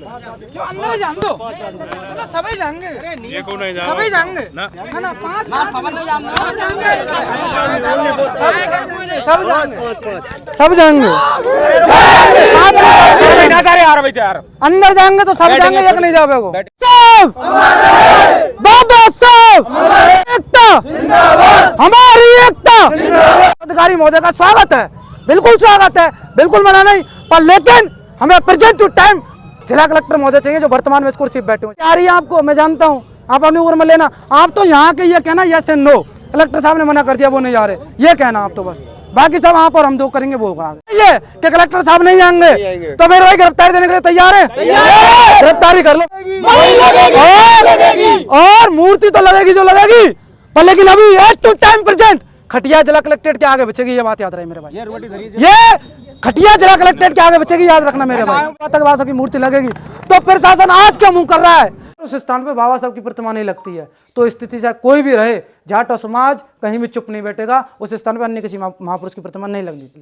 क्यों अंदर जान दो, तो सभी जाएंगे, ये कौन नहीं जाएगा, सभी जाएंगे ना ना, पांच सब जाएंगे, अंदर जाएंगे तो सब जाएंगे, एक नहीं जाओगे। सब बाबा साहब एकता, हमारी एकता। अधिकारी महोदय का स्वागत है, बिल्कुल स्वागत है, बिल्कुल मना नहीं, पर लेकिन हमें प्रेजेंट टू टाइम जिला कलेक्टर महोदय चाहिए जो वर्तमान में इस कुर्सी पर बैठे हुए। आ रही है आपको, मैं जानता हूँ, आप अपनी उम्र में लेना। आप तो यहाँ के ये कहना यस एंड नो, कलेक्टर साहब ने मना कर दिया वो नहीं आ रहे, ये कहना आप तो बस, बाकी सब आप और हम दो करेंगे वो ये कि कलेक्टर साहब नहीं आएंगे तो मेरे भाई गिरफ्तारी देने के लिए तैयार है, गिरफ्तारी कर लो और मूर्ति तो लगेगी जो लगेगी, पर लेकिन अभी एट टू टाइम प्रेजेंट खटिया जिला कलेक्ट्रेट के आगे बचेगी, ये बात याद रहे मेरे भाई। ये खटिया जिला कलेक्ट्रेट के आगे बचेगी, याद रखना मेरे भाई। आतंकवादियों की मूर्ति लगेगी तो प्रशासन आज क्यों मुंह कर रहा है? उस स्थान पे बाबा साहब की प्रतिमा नहीं लगती है तो स्थिति से कोई भी रहे, जाट और समाज कहीं भी चुप नहीं बैठेगा। उस स्थान पे अन्य किसी महापुरुष की प्रतिमा नहीं लगनी थी।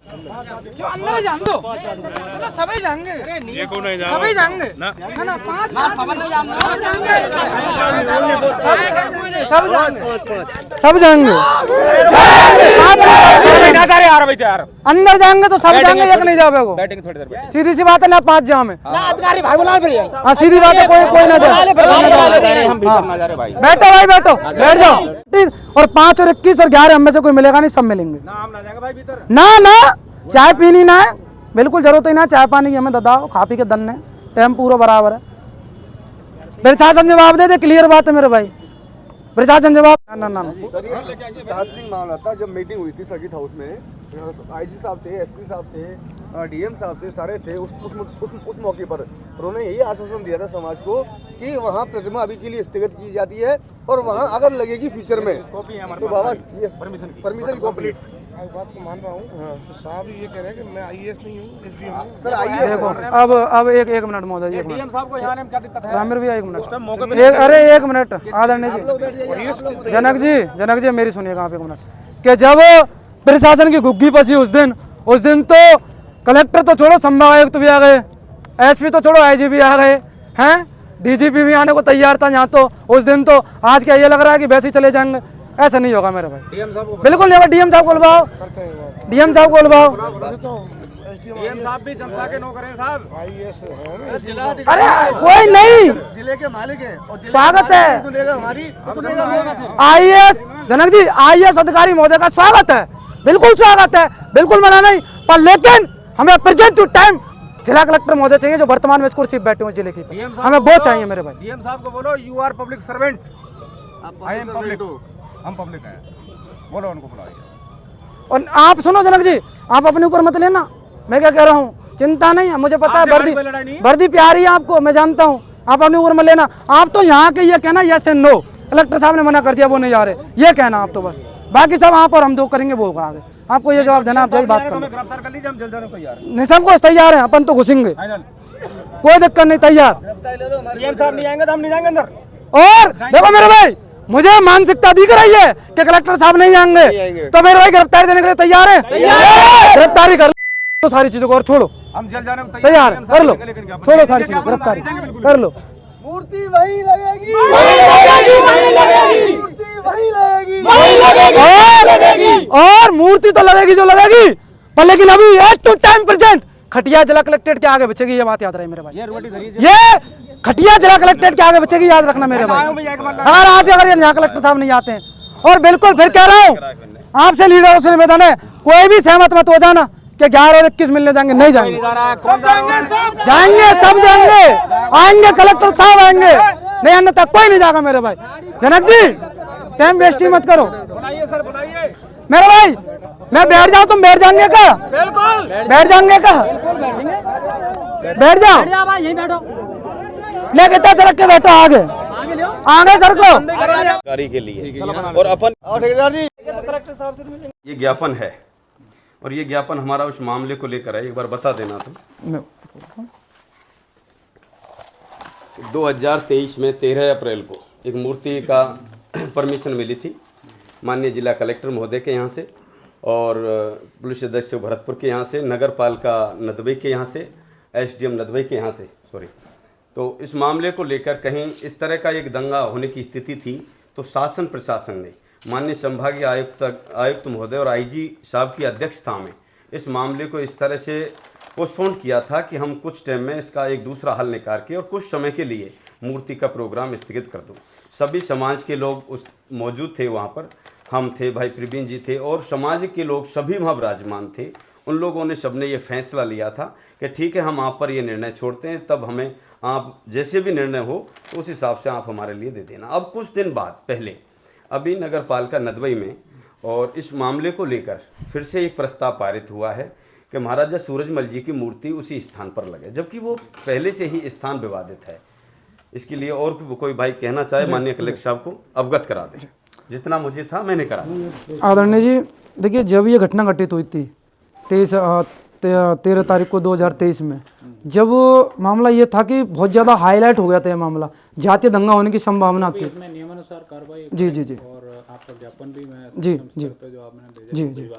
क्यों अंदर जान दो, तो सभी जाएंगे, ये कौन नहीं जाएगा, सभी जाएंगे ना ना, पांच सब जाएंगे, अंदर जाएंगे तो सब जाएंगे, एक नहीं जाओगे। सीधी सी बात है ना, पांच जाम है, हाँ सीधी बात है, कोई ना जाए। बैठो भाई, बैठो, बैठ जाओ। और 5 और 21 और 11 हम में से कोई मिलेगा नहीं, सब मिलेंगे ना चाय पीनी ना है, बिल्कुल जरूरत ही ना चाय पानी की, हमें दादा खा पी के दन है, टाइम पूरा बराबर है। प्रशासन जवाब दे दे, क्लियर बात है मेरे भाई, प्रशासन जवाब ना। मामला था जब मीटिंग हुई थी सर्किट हाउस में, आईजी साहब थे, एसपी साहब थे, डीएम साहब थे, सारे थे। उस मौके पर उन्होंने यही आश्वासन दिया था समाज को कि वहाँ प्रतिमा अभी के लिए स्थगित की जाती है और वहाँ अगर लगेगी फ्यूचर में तो बाबा परमिशन कॉम्प्लीट। बात को मान रहा हूँ, तो साहब ये कह रहे हैं कि मैं आईएएस नहीं हूँ, एसडीएम हूँ। सर आइए, देखो अब एक मिनट महोदय जी, डीएम साहब को यहाँ आने में क्या दिक्कत है? रामिर भैया एक मिनट, अरे एक मिनट आदरणीय जी, जनक जी मेरी सुनिएगा आप एक मिनट, कि जब प्रशासन की घुग्गी पसी उस दिन तो कलेक्टर तो छोड़ो, संभाग आयुक्त भी आ गए, एसपी तो छोड़ो आईजी भी आ गए हैं, डीजीपी भी आने को तैयार था यहाँ तो उस दिन। तो आज क्या ये लग रहा है कि वैसे ही चले जाएंगे? ऐसा नहीं होगा मेरे भाई, बिल्कुल नहीं होगा। डीएम साहब को बुलवाओ, डीएम साहब को बुलवाओ। डीएम साहब भी जनता के नौकर हैं साहब, आईएएस है। अरे कोई नहीं, जिले के मालिक है और स्वागत है सुनेगा हमारी, आईएएस जनक जी, आईएएस अधिकारी महोदय का स्वागत है, बिल्कुल स्वागत है, बिल्कुल मना नहीं, पर लेकिन हमें प्रेजेंट टू टाइम जिला कलेक्टर महोदय चाहिए जो वर्तमान में इस कुर्सी पर बैठे हुए जिले की, हमें वो चाहिए मेरे भाई। डीएम साहब को बोलो you are public servant, I am public, हम पब्लिक हैं, बोलो उनको बुलाइए। और आप सुनो जनक जी, आप अपने ऊपर मत लेना, मैं क्या कह रहा हूँ, चिंता नहीं है, मुझे पता है वर्दी प्यारी है आपको, मैं जानता हूँ, आप अपने ऊपर मत लेना। आप तो यहाँ के ये कहना यस एंड नो, कलेक्टर साहब ने मना कर दिया वो नहीं आ रहे, ये कहना आप तो बस, बाकी सब आप और हम दो करेंगे वो होगा आगे। आपको ये जवाब देना, आप यही बात करो। गिरफ्तार कर लीजिए, हम जल्द तैयार हैं। नहीं सब कुछ तैयार है, अपन तो घुसेंगे, कोई दिक्कत नहीं, तैयार। डीएम साहब नहीं आएंगे तो हम नहीं जाएंगे अंदर। और देखो मेरे भाई, मुझे मानसिकता दिख रही है कि कलेक्टर साहब नहीं आएंगे तो मेरे भाई गिरफ्तारी देने के लिए तैयार है, गिरफ्तारी कर लो तो सारी चीजों को, और छोड़ो, हम जल्द जाने को तैयार कर लो, छोड़ो सारी चीजें, गिरफ्तारी कर लो। मूर्ति वही लगेगी, और मूर्ति तो लगेगी जो लगेगी, पर लेकिन अभी एट टू टाइम प्रेजेंट खटिया जिला कलेक्ट्रेट के आगे बचेगी, ये बात याद रहे मेरे भाई। ये खटिया जिला कलेक्ट्रेट के आगे बचेगी, याद रखना मेरे भाई। अगर यहाँ कलेक्टर साहब नहीं आते हैं, और बिल्कुल फिर कह रहा हूँ आपसे लीडरों से निवेदन है, कोई भी सहमत मत हो जाना कि 11 और 21 मिलने जाएंगे, नहीं जाएंगे, जाएंगे सब जाएंगे, आएंगे कलेक्टर साहब आएंगे, नहीं आने तक कोई नहीं जाएगा मेरे भाई। जनक जी टाइम वेस्ट ही मत करो मेरे भाई, मैं बैठ जाऊँ तुम बैठ जाएंगे क्या? बिल्कुल बैठ जाएंगे क्या? बैठ जाओ, यहीं बैठो, लेके सड़क के बैठो, आगे सर को जानकारी के लिए। और अपन ये ज्ञापन है, और ये ज्ञापन हमारा उस मामले को लेकर है, एक बार बता देना तो 2023 में 13 अप्रैल को एक मूर्ति का परमिशन मिली थी माननीय जिला कलेक्टर महोदय के यहाँ से, और पुलिस अधीक्षक भरतपुर के यहाँ से, नगर पालिका नदबई के यहाँ से, एसडीएम नदवई के यहाँ से, सॉरी। तो इस मामले को लेकर कहीं इस तरह का एक दंगा होने की स्थिति थी, तो शासन प्रशासन ने माननीय संभागीय आयुक्त महोदय और आईजी साहब की अध्यक्षता में इस मामले को इस तरह से पोस्टपोन किया था कि हम कुछ टाइम में इसका एक दूसरा हल निकाल के और कुछ समय के लिए मूर्ति का प्रोग्राम स्थगित कर दूं। सभी समाज के लोग उस मौजूद थे, वहाँ पर हम थे, भाई प्रवीण जी थे और समाज के लोग सभी वहाँ विराजमान थे। उन लोगों ने सबने ये फैसला लिया था कि ठीक है, हम आप पर ये निर्णय छोड़ते हैं, तब हमें आप जैसे भी निर्णय हो तो उस हिसाब से आप हमारे लिए दे देना। अब कुछ दिन बाद पहले अभी नगर पालिका नदवई में और इस मामले को लेकर फिर से एक प्रस्ताव पारित हुआ है कि महाराजा सूरजमल जी की मूर्ति उसी स्थान पर लगे, जबकि वो पहले से ही स्थान विवादित है। इसके लिए और कोई भाई कहना चाहे माननीय कलेक्टर साहब को अवगत करा दें। जितना मुझे था मैंने करा दिया। आदरणीय जी, देखिए जब ये घटना घटित हुई थी 13 तारीख को 2023 में, जब मामला ये था कि बहुत ज़्यादा हाईलाइट हो गया था ये मामला, जातीय दंगा होने की संभावना थी। नियमानुसार कार्रवाई जी जी जी और आपका ज्ञापन भी मैं जी जी जो आपने भेजा जी जी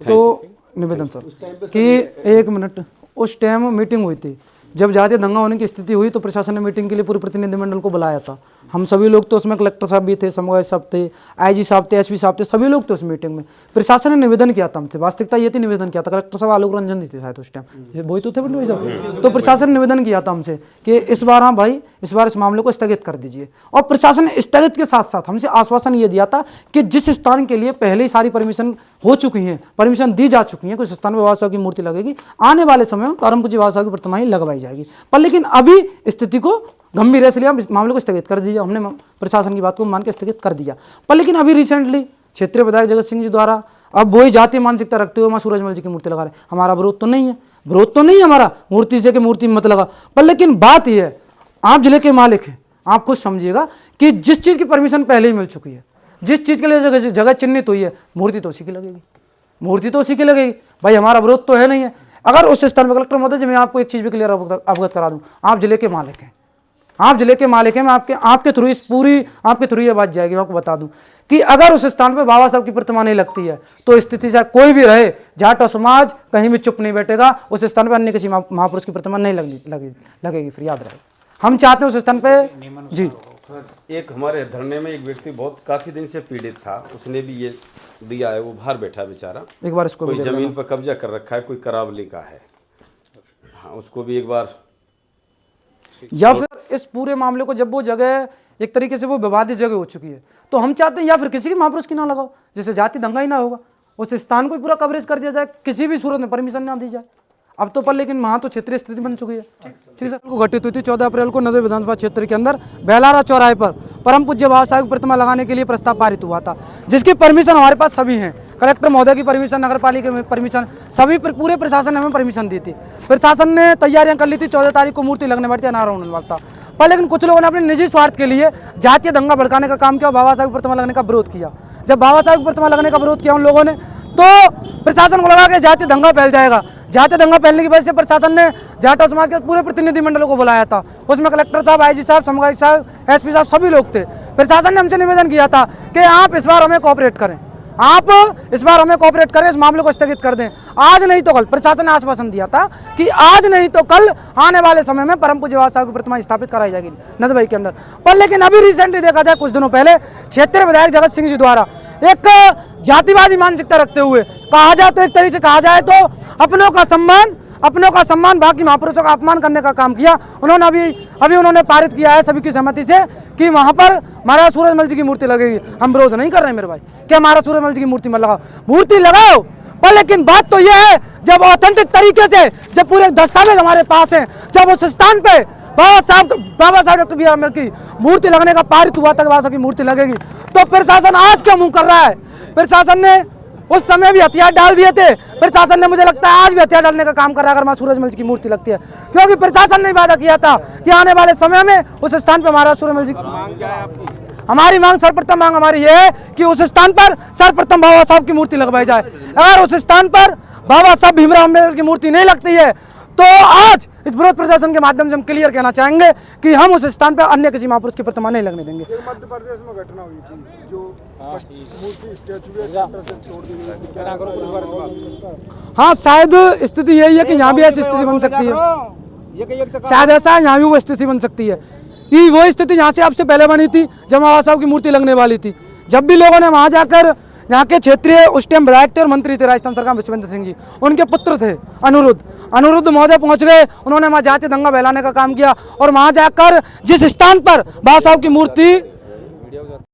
तो निवेदन सर कि 1 मिनट, उस टाइम मीटिंग हुई थी जब जातीय दंगा होने की स्थिति हुई, तो प्रशासन ने मीटिंग के लिए पूरे प्रतिनिधिमंडल को बुलाया था। हम सभी लोग, तो उसमें कलेक्टर साहब भी थे, समवाय साहब थे, आईजी साहब थे, एसपी साहब थे, सभी लोग थे उस मीटिंग में। प्रशासन ने निवेदन किया था हमसे, वास्तविकता ये थी, निवेदन किया था। कलेक्टर साहब आलोक रंजन जी थे शायद उस टाइम, वही तो थे भाई साहब। तो प्रशासन ने निवेदन किया था हमसे कि इस बार, हाँ भाई, इस बार इस मामले को स्थगित कर दीजिए। और प्रशासन ने स्थगित के साथ साथ हमसे आश्वासन ये दिया था कि जिस स्थान के लिए पहले ही सारी परमिशन हो चुकी हैं, परमिशन दी जा चुकी है, कुछ स्थान में बाबा साहब की मूर्ति लगेगी, आने वाले समय में परम पूज्य बाबा साहब की प्रतिमा ही लगवाई जाएगी। पर लेकिन अभी स्थिति को गंभीर है, इसलिए हम इस मामले को स्थगित कर दीजिए। हमने प्रशासन की बात को मान के स्थगित कर दिया। पर लेकिन अभी रिसेंटली क्षेत्रीय विधायक जगत सिंह जी द्वारा अब वही जातीय मानसिकता रखते हुए मां सूरजमल जी की मूर्ति लगा रहे। हमारा विरोध तो नहीं है, विरोध तो नहीं है हमारा मूर्ति से कि मूर्ति मत लगा। पर लेकिन बात यह है, आप जिले के मालिक हैं, आप खुद समझिएगा कि जिस चीज़ की परमिशन पहले ही मिल चुकी है, जिस चीज़ के लिए जगह चिन्हित हुई है, मूर्ति तो उसी की लगेगी, मूर्ति तो उसी की लगेगी भाई। हमारा विरोध तो है नहीं है। अगर उस स्थान पर कलेक्टर महोदय जी, मैं आपको एक चीज़ भी क्लियर अवगत करा दूं, आप जिले के मालिक हैं, आप जिले के मालिक हैं। मैं आपके थ्रू इस पूरी आपके थ्रू ये बात जाएगी। मैं आपको बता दूं कि अगर उस स्थान पर बाबा साहब की प्रतिमा नहीं लगती है, तो स्थिति से कोई भी रहे, जाट और समाज कहीं भी चुप नहीं बैठेगा। उस स्थान पर अन्य किसी महापुरुष की प्रतिमा नहीं लगेगी। फिर याद रहे, हम चाहते हैं उस स्थान पे जी। एक हमारे धरने में एक व्यक्ति बहुत काफी दिन से पीड़ित था, उसने भी ये दिया है, वो बाहर बैठा बेचारा, एक बार इसको कोई जमीन पर कब्जा कर रखा है, कोई करावली का है, हाँ, उसको भी एक बार। या फिर इस पूरे मामले को, जब वो जगह एक तरीके से वो विवादित जगह हो चुकी है, तो हम चाहते हैं या फिर किसी के महापुरुष की ना लगाओ, जिससे जाति दंगा ही ना होगा, उस स्थान को पूरा कवरेज कर दिया जाए, किसी भी सूरत में परमिशन ना दी जाए। अब तो पर लेकिन वहाँ तो क्षेत्रीय स्थिति बन चुकी है। ठीक है सर, को घटित हुई थी 14 अप्रैल को नदवई विधानसभा क्षेत्र के अंदर बेलारा चौराहे पर परम पूज्य बाबा साहब की प्रतिमा लगाने के लिए प्रस्ताव पारित हुआ था, जिसकी परमिशन हमारे पास सभी हैं। कलेक्टर महोदय की परमिशन, नगर पालिका में परमिशन, सभी पूरे प्रशासन ने हमें परमिशन दी थी। प्रशासन ने तैयारियां कर ली थी, 14 तारीख को मूर्ति लगने वाली थी, अनावरण होने वाला था। पर लेकिन कुछ लोगों ने अपने निजी स्वार्थ के लिए जातीय दंगा भड़काने का काम किया, बाबा साहब की प्रतिमा लगने का विरोध किया। जब बाबा साहब की प्रतिमा लगने का विरोध किया उन लोगों ने, तो प्रशासन को लगा कि जातीय दंगा फैल जाएगा। जातीय दंगा फैलने की वजह से प्रशासन ने जाट समाज के पूरे प्रतिनिधिमंडलों को बुलाया था। उसमें कलेक्टर साहब, आईजी साहब, समगाई साहब, एसपी साहब, सभी लोग थे। प्रशासन ने हमसे निवेदन किया था कि आप इस बार हमें कोऑपरेट करें, आप इस बार हमें कोऑपरेट करें, इस मामले को स्थगित कर दें। आज नहीं तो कल, प्रशासन ने आश्वासन दिया था कि आज नहीं तो कल आने वाले समय में परम पूज्य बाबा साहब की प्रतिमा स्थापित कराई जाएगी नदवई के अंदर। पर लेकिन अभी रिसेंटली देखा जाए, कुछ दिनों पहले क्षेत्रीय विधायक जगत सिंह जी द्वारा एक जातिवादी मानसिकता रखते हुए, कहा जाए तो एक तरीके से कहा जाए तो अपनों का सम्मान बाकी महापुरुषों का अपमान करने का काम किया। उन्होंने अभी उन्होंने पारित किया है सभी की सहमति से कि वहां पर महाराजा सूरजमल जी की मूर्ति लगेगी। हम विरोध नहीं कर रहे मेरे भाई, क्या महाराजा सूरजमल जी की मूर्ति मत लगाओ, मूर्ति लगाओ। पर लेकिन बात तो यह है, जब ऑथेंटिक तरीके से, जब पूरे दस्तावेज हमारे पास हैं, जब उस स्थान पे बाबा साहब डॉक्टर बी आर अम्बेडकर की मूर्ति लगने का पारित हुआ तक बाबा साहब की मूर्ति लगेगी, तो प्रशासन आज क्यों मुंह कर रहा है? प्रशासन ने उस समय भी हथियार डाल दिए थे, प्रशासन ने मुझे लगता है आज भी हथियार डालने का काम कर रहा है अगर मां सूरजमल जी की मूर्ति लगती है, क्योंकि प्रशासन ने वादा किया था कि आने वाले समय में उस स्थान पर महाराज सूरजमल जी। हमारी मांग, सर्वप्रथम मांग हमारी ये है कि उस स्थान पर सर्वप्रथम बाबा साहब की मूर्ति लगवाई जाए। अगर उस स्थान पर बाबा साहब भीमराव अम्बेडकर की मूर्ति नहीं लगती है, तो आज इस विरोध प्रदर्शन के माध्यम से हम क्लियर कहना चाहेंगे कि हम उस स्थान पर अन्य किसी महापुरुष की प्रतिमा नहीं लगने देंगे। मध्य प्रदेश में घटना हुई थी, जो मूर्ति स्टैचू छोड़ दी गई। हाँ, शायद स्थिति यही है कि यहाँ भी ऐसी स्थिति बन सकती है। शायद ऐसा यहाँ भी वो स्थिति बन सकती है कि वो स्थिति यहाँ से आपसे पहले बनी थी जब बाबा साहब की मूर्ति लगने वाली थी। जब भी लोगों ने वहाँ जाकर, यहाँ के क्षेत्रीय उस टाइम विधायक थे और मंत्री थे राजस्थान सरकार में विश्वेंद्र सिंह जी, उनके पुत्र थे अनिरुद्ध महोदय पहुँच गए। उन्होंने वहाँ जाति दंगा फैलाने का काम किया और वहाँ जाकर जिस स्थान पर बाबा साहब की मूर्ति